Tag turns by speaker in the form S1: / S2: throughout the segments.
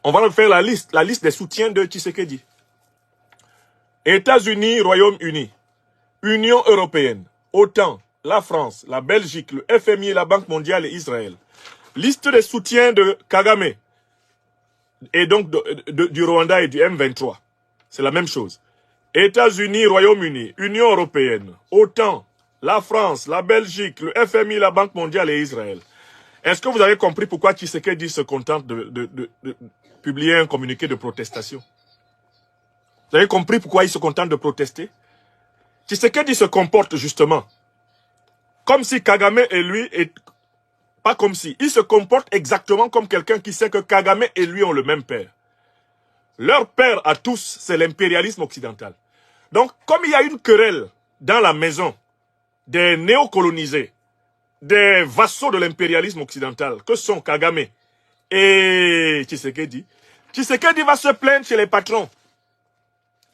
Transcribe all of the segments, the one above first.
S1: On va faire la liste des soutiens de Tshisekedi. États-Unis, Royaume-Uni, Union européenne, OTAN, la France, la Belgique, le FMI, la Banque mondiale et Israël. Liste des soutiens de Kagame et donc du Rwanda et du M23. C'est la même chose. États-Unis, Royaume-Uni, Union européenne, OTAN, la France, la Belgique, le FMI, la Banque mondiale et Israël. Est-ce que vous avez compris pourquoi Tshisekedi se contente de publier un communiqué de protestation? Vous avez compris pourquoi il se contente de protester? Tshisekedi se comporte justement comme si Kagame et lui, pas comme si, il se comporte exactement comme quelqu'un qui sait que Kagame et lui ont le même père. Leur père à tous, c'est l'impérialisme occidental. Donc, comme il y a une querelle dans la maison des néocolonisés, des vassaux de l'impérialisme occidental, que sont Kagame et Tshisekedi, Tshisekedi va se plaindre chez les patrons.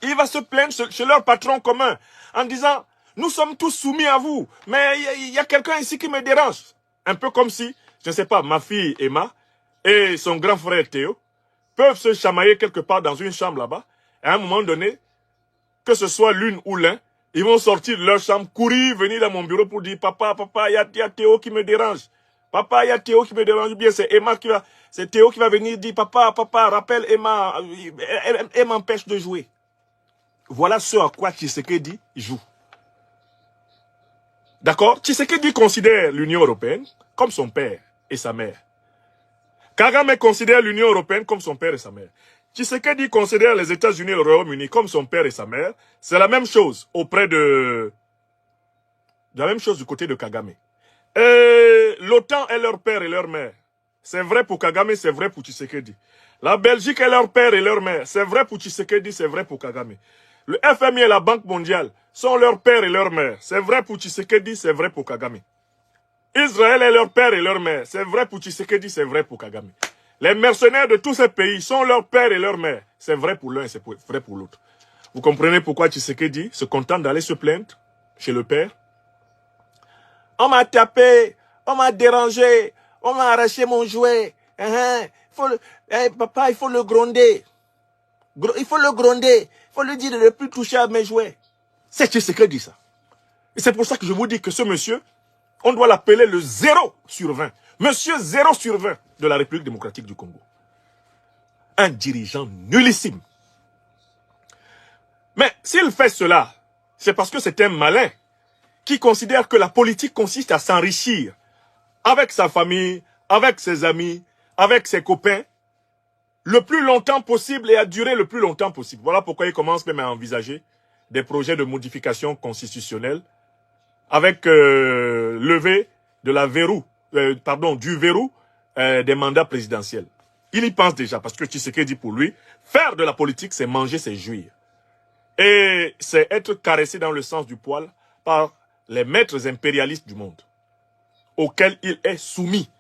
S1: Il va se plaindre chez leurs patrons communs en disant « Nous sommes tous soumis à vous, mais il y a quelqu'un ici qui me dérange. » Un peu comme si, je ne sais pas, ma fille Emma et son grand frère Théo peuvent se chamailler quelque part dans une chambre là-bas. Et à un moment donné, que ce soit l'une ou l'un, ils vont sortir de leur chambre, courir, venir dans mon bureau pour dire « Papa, papa, il y a Théo qui me dérange. Papa, il y a Théo qui me dérange. » Ou bien c'est Emma qui va, c'est Théo qui va venir dire « Papa, papa, rappelle Emma, elle m'empêche de jouer. » Voilà ce à quoi Tshisekedi joue. D'accord? Tshisekedi considère l'Union européenne comme son père et sa mère. Kagame considère l'Union européenne comme son père et sa mère. Tshisekedi considère les États-Unis et le Royaume-Uni comme son père et sa mère. C'est la même chose auprès de... La même chose du côté de Kagame. L'OTAN est leur père et leur mère. C'est vrai pour Kagame, c'est vrai pour Tshisekedi. La Belgique est leur père et leur mère. C'est vrai pour Tshisekedi, c'est vrai pour Kagame. Le FMI et la Banque mondiale sont leur père et leur mère. C'est vrai pour Tshisekedi, c'est vrai pour Kagame. Israël est leur père et leur mère. C'est vrai pour Tshisekedi, c'est vrai pour Kagame. Les mercenaires de tous ces pays sont leur père et leur mère. C'est vrai pour l'un et c'est vrai pour l'autre. Vous comprenez pourquoi Tshisekedi se contente d'aller se plaindre chez le père? On m'a tapé, on m'a dérangé, on m'a arraché mon jouet. Papa, il faut le gronder. Il faut le gronder. Il faut lui dire de ne plus toucher à mes jouets. C'est Tshisekedi ça. Et c'est pour ça que je vous dis que ce monsieur, on doit l'appeler le 0 sur 20. Monsieur 0 sur 20 de la République démocratique du Congo. Un dirigeant nullissime. Mais s'il fait cela, c'est parce que c'est un malin qui considère que la politique consiste à s'enrichir avec sa famille, avec ses amis, avec ses copains, le plus longtemps possible et à durer le plus longtemps possible. Voilà pourquoi il commence même à envisager des projets de modification constitutionnelle avec levée de la verrou, du verrou des mandats présidentiels. Il y pense déjà parce que Tshisekedi pour lui, faire de la politique, c'est manger, c'est jouir. Et c'est être caressé dans le sens du poil par les maîtres impérialistes du monde, auxquels il est soumis,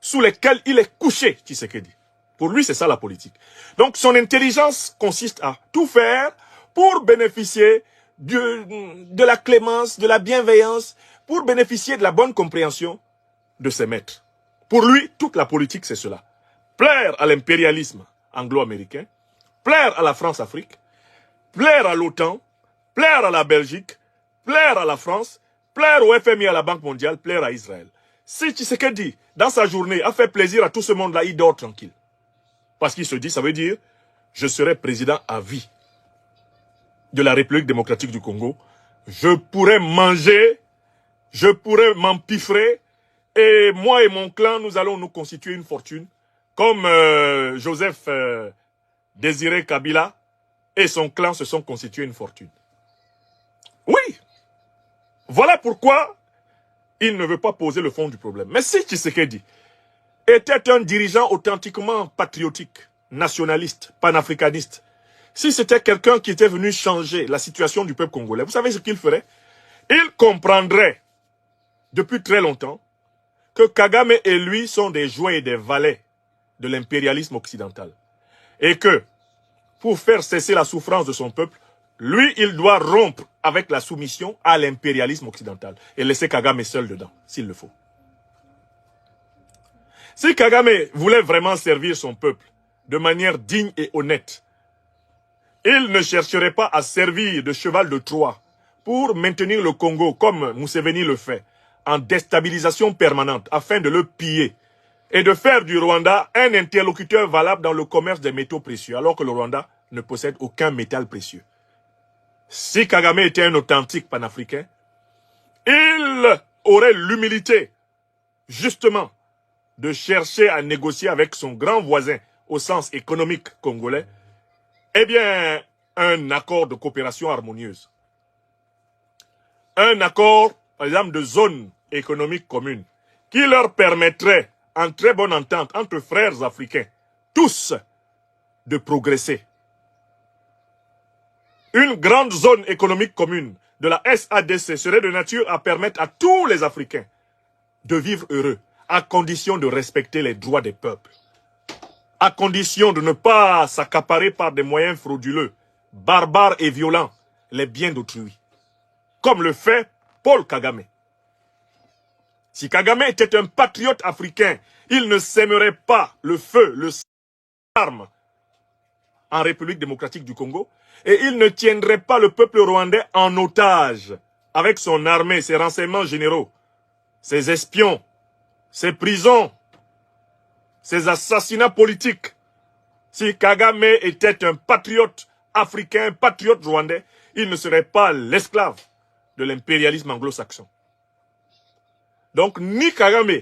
S1: sous lesquels il est couché, Tshisekedi. Pour lui, c'est ça la politique. Donc, son intelligence consiste à tout faire pour bénéficier de la clémence, de la bienveillance, pour bénéficier de la bonne compréhension de ses maîtres. Pour lui, toute la politique, c'est cela. Plaire à l'impérialisme anglo-américain, plaire à la France-Afrique, plaire à l'OTAN, plaire à la Belgique, plaire à la France, plaire au FMI, à la Banque mondiale, plaire à Israël. Si Tshisekedi, dans sa journée, a fait plaisir à tout ce monde-là, il dort tranquille. Parce qu'il se dit, ça veut dire, je serai président à vie de la République démocratique du Congo. Je pourrais manger, je pourrais m'empiffrer, et moi et mon clan, nous allons nous constituer une fortune, comme Joseph Désiré Kabila et son clan se sont constitués une fortune. Oui, voilà pourquoi il ne veut pas poser le fond du problème. Mais si Tshisekedi était un dirigeant authentiquement patriotique, nationaliste, panafricaniste, si c'était quelqu'un qui était venu changer la situation du peuple congolais, vous savez ce qu'il ferait? Il comprendrait depuis très longtemps que Kagame et lui sont des jouets et des valets de l'impérialisme occidental. Et que, pour faire cesser la souffrance de son peuple, lui, il doit rompre avec la soumission à l'impérialisme occidental et laisser Kagame seul dedans, s'il le faut. Si Kagame voulait vraiment servir son peuple, de manière digne et honnête. Ils ne chercheraient pas à servir de cheval de Troie pour maintenir le Congo, comme Museveni le fait, en déstabilisation permanente, afin de le piller et de faire du Rwanda un interlocuteur valable dans le commerce des métaux précieux, alors que le Rwanda ne possède aucun métal précieux. Si Kagame était un authentique panafricain, il aurait l'humilité, justement, de chercher à négocier avec son grand voisin, au sens économique congolais, eh bien, un accord de coopération harmonieuse. Un accord, par exemple, de zone économique commune, qui leur permettrait, en très bonne entente entre frères africains, tous, de progresser. Une grande zone économique commune de la SADC serait de nature à permettre à tous les Africains de vivre heureux, à condition de respecter les droits des peuples, à condition de ne pas s'accaparer par des moyens frauduleux, barbares et violents, les biens d'autrui, comme le fait Paul Kagame. Si Kagame était un patriote africain, il ne sèmerait pas le feu, le arme en République démocratique du Congo, et il ne tiendrait pas le peuple rwandais en otage, avec son armée, ses renseignements généraux, ses espions, ses prisons, ses assassinats politiques. Si Kagame était un patriote africain, un patriote rwandais, il ne serait pas l'esclave de l'impérialisme anglo-saxon. Donc ni Kagame,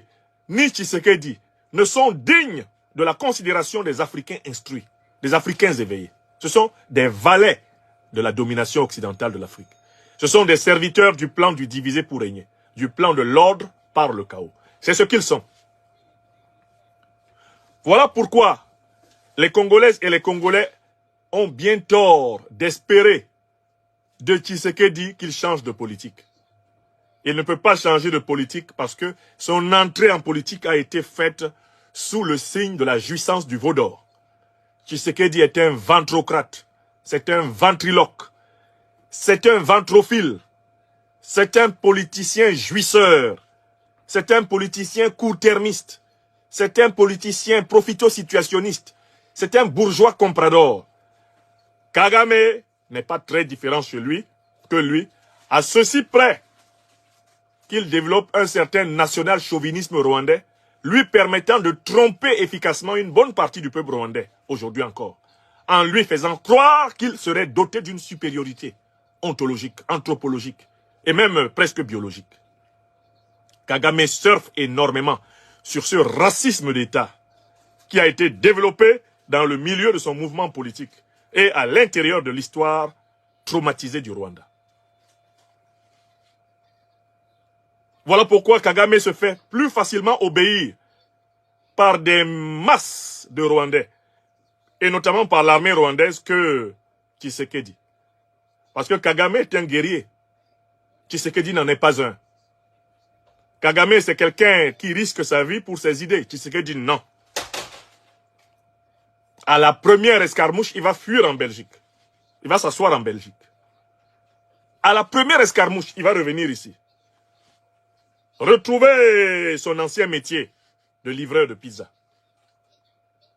S1: ni Tshisekedi ne sont dignes de la considération des Africains instruits, des Africains éveillés. Ce sont des valets de la domination occidentale de l'Afrique. Ce sont des serviteurs du plan du diviser pour régner, du plan de l'ordre par le chaos. C'est ce qu'ils sont. Voilà pourquoi les Congolaises et les Congolais ont bien tort d'espérer de Tshisekedi qu'il change de politique. Il ne peut pas changer de politique parce que son entrée en politique a été faite sous le signe de la jouissance du veau d'or. Tshisekedi est un ventrocrate, c'est un ventriloque, c'est un ventrophile, c'est un politicien jouisseur, c'est un politicien court-termiste, c'est un politicien profito-situationniste, c'est un bourgeois comprador. Kagame n'est pas très différent que lui, à ceci près qu'il développe un certain national-chauvinisme rwandais, lui permettant de tromper efficacement une bonne partie du peuple rwandais, aujourd'hui encore, en lui faisant croire qu'il serait doté d'une supériorité ontologique, anthropologique, et même presque biologique. Kagame surfe énormément sur ce racisme d'État qui a été développé dans le milieu de son mouvement politique et à l'intérieur de l'histoire traumatisée du Rwanda. Voilà pourquoi Kagame se fait plus facilement obéir par des masses de Rwandais, et notamment par l'armée rwandaise que Tshisekedi. Parce que Kagame est un guerrier. Tshisekedi n'en est pas un. Kagame, c'est quelqu'un qui risque sa vie pour ses idées. Tshisekedi, non. À la première escarmouche, il va fuir en Belgique. Il va s'asseoir en Belgique. À la première escarmouche, il va revenir ici. Retrouver son ancien métier de livreur de pizza.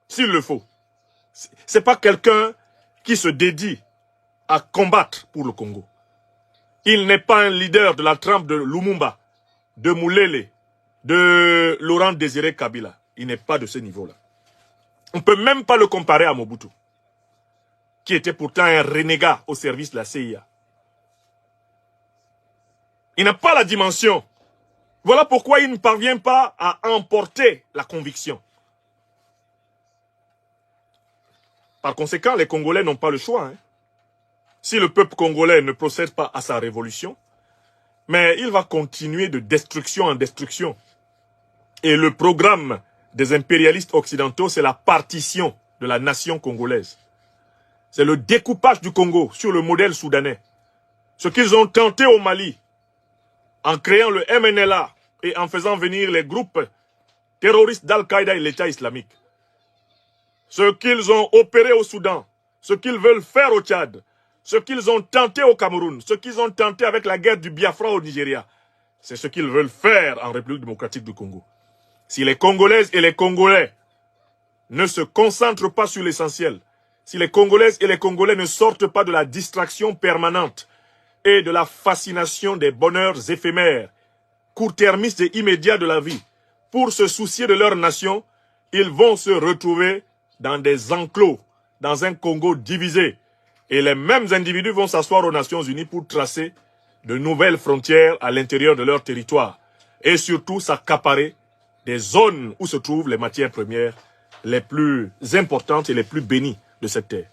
S1: S'il le faut. C'est pas quelqu'un qui se dédie à combattre pour le Congo. Il n'est pas un leader de la trempe de Lumumba, de Moulele, de Laurent Désiré Kabila. Il n'est pas de ce niveau-là. On ne peut même pas le comparer à Mobutu, qui était pourtant un renégat au service de la CIA. Il n'a pas la dimension. Voilà pourquoi il ne parvient pas à emporter la conviction. Par conséquent, les Congolais n'ont pas le choix. Si le peuple congolais ne procède pas à sa révolution, mais il va continuer de destruction en destruction. Et le programme des impérialistes occidentaux, c'est la partition de la nation congolaise. C'est le découpage du Congo sur le modèle soudanais. Ce qu'ils ont tenté au Mali, en créant le MNLA et en faisant venir les groupes terroristes d'Al-Qaïda et l'État islamique. Ce qu'ils ont opéré au Soudan, ce qu'ils veulent faire au Tchad, ce qu'ils ont tenté au Cameroun, ce qu'ils ont tenté avec la guerre du Biafra au Nigeria, c'est ce qu'ils veulent faire en République démocratique du Congo. Si les Congolaises et les Congolais ne se concentre pas sur l'essentiel, si les Congolaises et les Congolais ne sortent pas de la distraction permanente et de la fascination des bonheurs éphémères, court-termistes et immédiats de la vie, pour se soucier de leur nation, ils vont se retrouver dans des enclos, dans un Congo divisé. Et les mêmes individus vont s'asseoir aux Nations Unies pour tracer de nouvelles frontières à l'intérieur de leur territoire. Et surtout s'accaparer des zones où se trouvent les matières premières les plus importantes et les plus bénies de cette terre.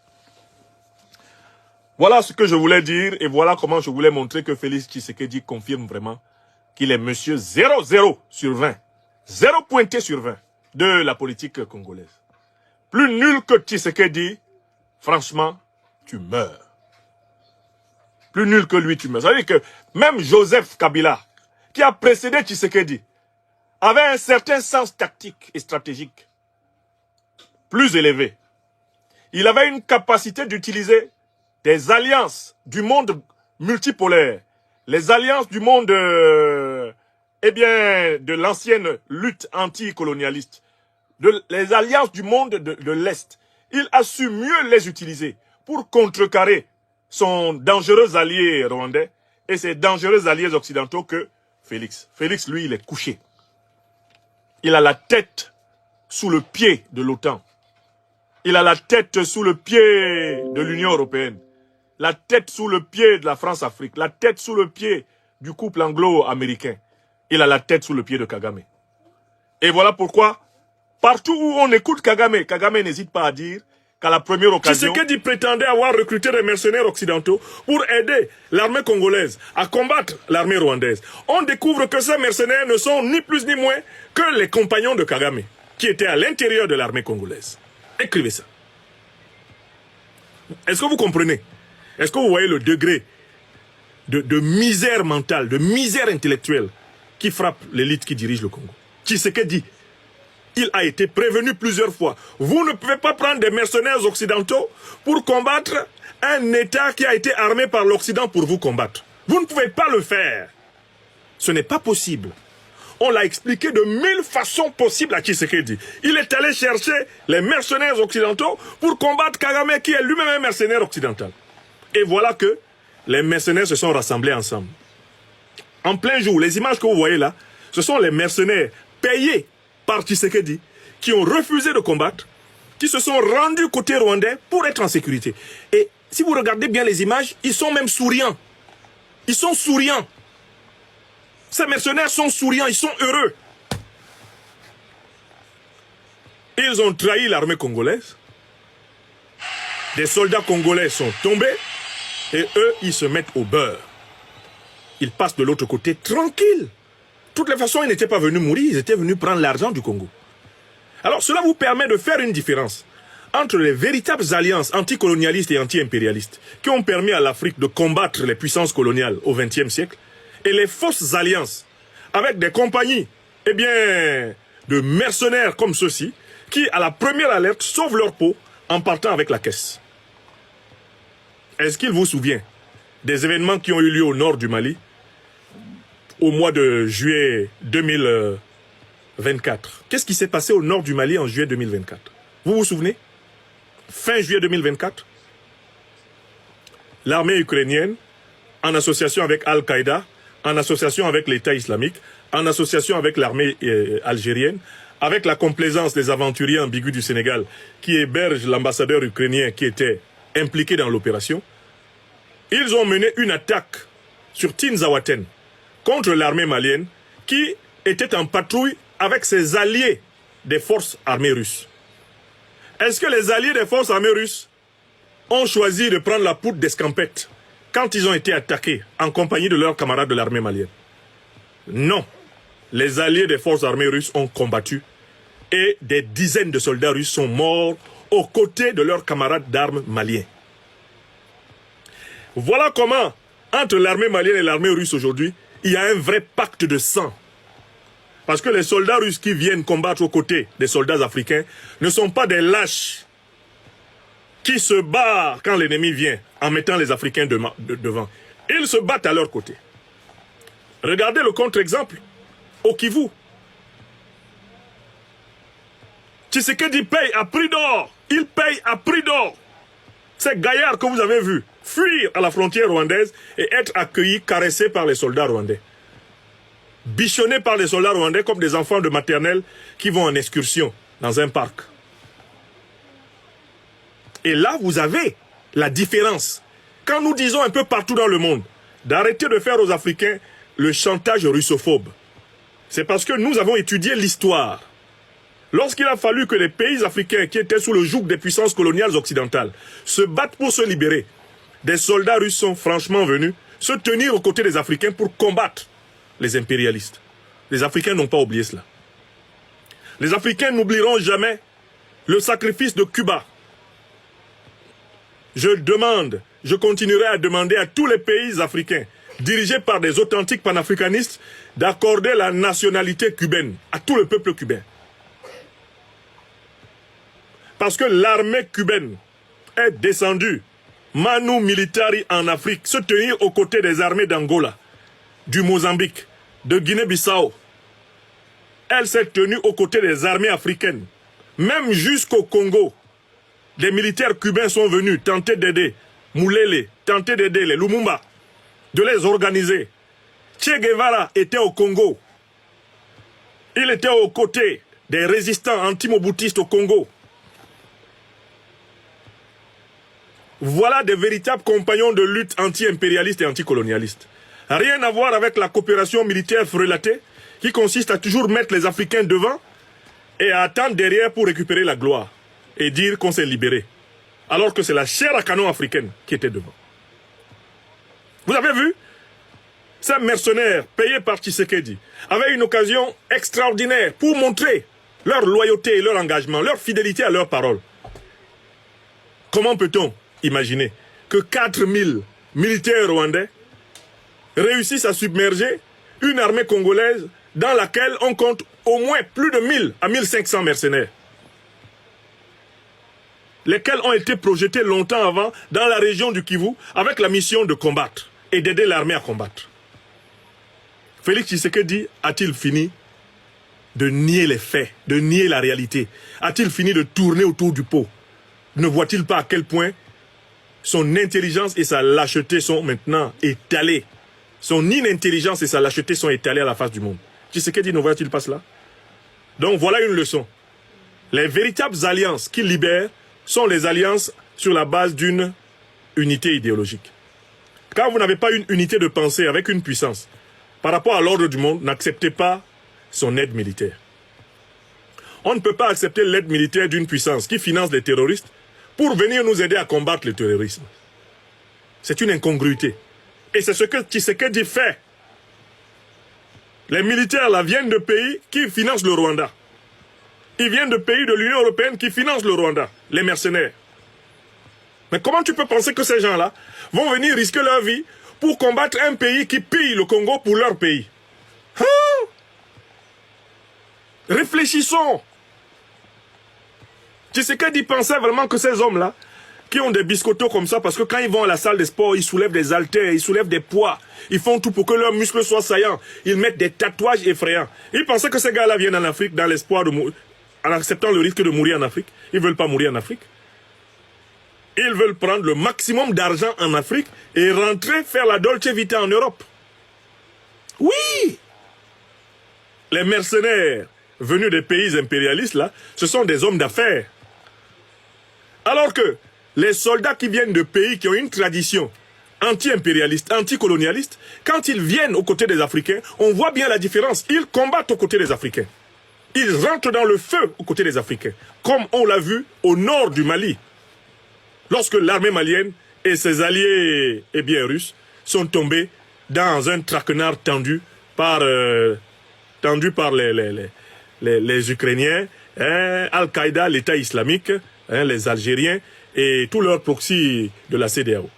S1: Voilà ce que je voulais dire et voilà comment je voulais montrer que Félix Tshisekedi confirme vraiment qu'il est monsieur 0,0 sur 20. 0 pointé sur 20 de la politique congolaise. Plus nul que Tshisekedi, franchement, tu meurs. Plus nul que lui, tu meurs. Ça veut dire que même Joseph Kabila, qui a précédé Tshisekedi, avait un certain sens tactique et stratégique plus élevé. Il avait une capacité d'utiliser des alliances du monde multipolaire, les alliances du monde de l'ancienne lutte anticolonialiste, les alliances du monde de l'Est. Il a su mieux les utiliser pour contrecarrer son dangereux allié rwandais et ses dangereux alliés occidentaux que Félix. Félix, lui, il est couché. Il a la tête sous le pied de l'OTAN. Il a la tête sous le pied de l'Union européenne. La tête sous le pied de la France-Afrique. La tête sous le pied du couple anglo-américain. Il a la tête sous le pied de Kagame. Et voilà pourquoi, partout où on écoute Kagame, Kagame n'hésite pas à dire qu'à la première occasion... Tshisekedi prétendait avoir recruté des mercenaires occidentaux pour aider l'armée congolaise à combattre l'armée rwandaise. On découvre que ces mercenaires ne sont ni plus ni moins que les compagnons de Kagame, qui étaient à l'intérieur de l'armée congolaise. Écrivez ça. Est-ce que vous comprenez? Est-ce que vous voyez le degré de misère mentale, de misère intellectuelle qui frappe l'élite qui dirige le Congo? Tshisekedi, il a été prévenu plusieurs fois. Vous ne pouvez pas prendre des mercenaires occidentaux pour combattre un État qui a été armé par l'Occident pour vous combattre. Vous ne pouvez pas le faire. Ce n'est pas possible. On l'a expliqué de 1000 façons possibles à Tshisekedi. Il est allé chercher les mercenaires occidentaux pour combattre Kagame, qui est lui-même un mercenaire occidental. Et voilà que les mercenaires se sont rassemblés ensemble. En plein jour, les images que vous voyez là, ce sont les mercenaires payés par Tshisekedi qui ont refusé de combattre, qui se sont rendus côté rwandais pour être en sécurité. Et si vous regardez bien les images, ils sont même souriants. Ils sont souriants. Ces mercenaires sont souriants, ils sont heureux. Ils ont trahi l'armée congolaise. Des soldats congolais sont tombés et eux, ils se mettent au beurre. Ils passent de l'autre côté tranquilles. De toutes les façons, ils n'étaient pas venus mourir, ils étaient venus prendre l'argent du Congo. Alors cela vous permet de faire une différence entre les véritables alliances anticolonialistes et anti-impérialistes qui ont permis à l'Afrique de combattre les puissances coloniales au XXe siècle et les fausses alliances avec des compagnies, de mercenaires comme ceux-ci qui, à la première alerte, sauvent leur peau en partant avec la caisse. Est-ce qu'il vous souvient des événements qui ont eu lieu au nord du Mali au mois de juillet 2024? Qu'est-ce qui s'est passé au nord du Mali en juillet 2024? Vous vous souvenez? Fin juillet 2024, l'armée ukrainienne, en association avec Al-Qaïda, en association avec l'État islamique, en association avec l'armée algérienne, avec la complaisance des aventuriers ambigus du Sénégal qui hébergent l'ambassadeur ukrainien qui était impliqué dans l'opération, ils ont mené une attaque sur Tinzawaten contre l'armée malienne qui était en patrouille avec ses alliés des forces armées russes. Est-ce que les alliés des forces armées russes ont choisi de prendre la poudre d'escampette quand ils ont été attaqués en compagnie de leurs camarades de l'armée malienne? Non. Les alliés des forces armées russes ont combattu et des dizaines de soldats russes sont morts aux côtés de leurs camarades d'armes maliens. Voilà comment, entre l'armée malienne et l'armée russe aujourd'hui, il y a un vrai pacte de sang. Parce que les soldats russes qui viennent combattre aux côtés des soldats africains ne sont pas des lâches qui se barrent quand l'ennemi vient en mettant les Africains devant. Ils se battent à leur côté. Regardez le contre-exemple au Kivu. Tshisekedi paye à prix d'or. Il paye à prix d'or. Ces gaillards que vous avez vus fuir à la frontière rwandaise et être accueillis, caressés par les soldats rwandais. Bichonnés par les soldats rwandais comme des enfants de maternelle qui vont en excursion dans un parc. Et là, vous avez la différence. Quand nous disons un peu partout dans le monde d'arrêter de faire aux Africains le chantage russophobe, c'est parce que nous avons étudié l'histoire. Lorsqu'il a fallu que les pays africains qui étaient sous le joug des puissances coloniales occidentales se battent pour se libérer, des soldats russes sont franchement venus se tenir aux côtés des Africains pour combattre les impérialistes. Les Africains n'ont pas oublié cela. Les Africains n'oublieront jamais le sacrifice de Cuba. Je continuerai à demander à tous les pays africains, dirigés par des authentiques panafricanistes, d'accorder la nationalité cubaine à tout le peuple cubain. Parce que l'armée cubaine est descendue, manu militari en Afrique, se tenir aux côtés des armées d'Angola, du Mozambique, de Guinée-Bissau. Elle s'est tenue aux côtés des armées africaines. Même jusqu'au Congo, les militaires cubains sont venus tenter d'aider Moulele, tenter d'aider les Lumumba, de les organiser. Che Guevara était au Congo. Il était aux côtés des résistants anti-moboutistes au Congo. Voilà des véritables compagnons de lutte anti-impérialiste et anticolonialiste. Rien à voir avec la coopération militaire frelatée qui consiste à toujours mettre les Africains devant et à attendre derrière pour récupérer la gloire et dire qu'on s'est libéré. Alors que c'est la chair à canon africaine qui était devant. Vous avez vu? Ces mercenaires payés par Tshisekedi avaient une occasion extraordinaire pour montrer leur loyauté et leur engagement, leur fidélité à leurs paroles. Comment peut-on imaginer que 4000 militaires rwandais réussissent à submerger une armée congolaise dans laquelle on compte au moins plus de 1000 à 1500 mercenaires, lesquels ont été projetés longtemps avant dans la région du Kivu avec la mission de combattre et d'aider l'armée à combattre. Félix Tshisekedi a-t-il fini de nier les faits, de nier la réalité? A-t-il fini de tourner autour du pot? Ne voit-il pas à quel point son intelligence et sa lâcheté sont maintenant étalées? Son inintelligence et sa lâcheté sont étalées à la face du monde. Tshisekedi ne voit-il pas cela? Donc voilà une leçon. Les véritables alliances qui libèrent sont les alliances sur la base d'une unité idéologique. Quand vous n'avez pas une unité de pensée avec une puissance, par rapport à l'ordre du monde, n'acceptez pas son aide militaire. On ne peut pas accepter l'aide militaire d'une puissance qui finance les terroristes pour venir nous aider à combattre le terrorisme. C'est une incongruité. Et c'est ce que Tshisekedi fait. Les militaires là viennent de pays qui financent le Rwanda. Ils viennent de pays de l'Union européenne qui financent le Rwanda, les mercenaires. Mais comment tu peux penser que ces gens-là vont venir risquer leur vie pour combattre un pays qui pille le Congo pour leur pays? Hein? Réfléchissons. Tshisekedi pensait vraiment que ces hommes-là, qui ont des biscottos comme ça, parce que quand ils vont à la salle de sport, ils soulèvent des haltères, ils soulèvent des poids, ils font tout pour que leurs muscles soient saillants, ils mettent des tatouages effrayants. Ils pensaient que ces gars-là viennent en Afrique dans l'espoir de mourir, en acceptant le risque de mourir en Afrique. Ils ne veulent pas mourir en Afrique. Ils veulent prendre le maximum d'argent en Afrique et rentrer faire la Dolce Vita en Europe. Oui! Les mercenaires venus des pays impérialistes, là, ce sont des hommes d'affaires. Alors que les soldats qui viennent de pays qui ont une tradition anti-impérialiste, anti-colonialiste, quand ils viennent aux côtés des Africains, on voit bien la différence. Ils combattent aux côtés des Africains. Ils rentrent dans le feu aux côtés des Africains, comme on l'a vu au nord du Mali. Lorsque l'armée malienne et ses alliés russes sont tombés dans un traquenard tendu par les Ukrainiens, Al-Qaïda, l'État islamique, les Algériens et tous leurs proxys de la CEDEAO.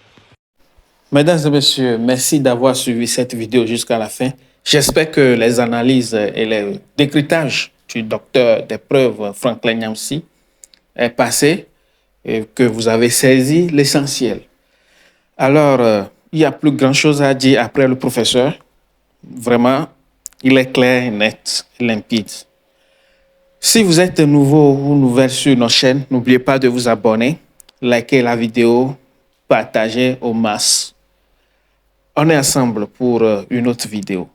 S2: Mesdames et messieurs, merci d'avoir suivi cette vidéo jusqu'à la fin. J'espère que les analyses et les décryptages du docteur des preuves Franklin Nyamsi est passé et que vous avez saisi l'essentiel. Alors, il n'y a plus grand chose à dire après le professeur. Vraiment, il est clair, net, limpide. Si vous êtes nouveau ou nouvelle sur nos chaînes, n'oubliez pas de vous abonner, liker la vidéo, partager au max. On est ensemble pour une autre vidéo.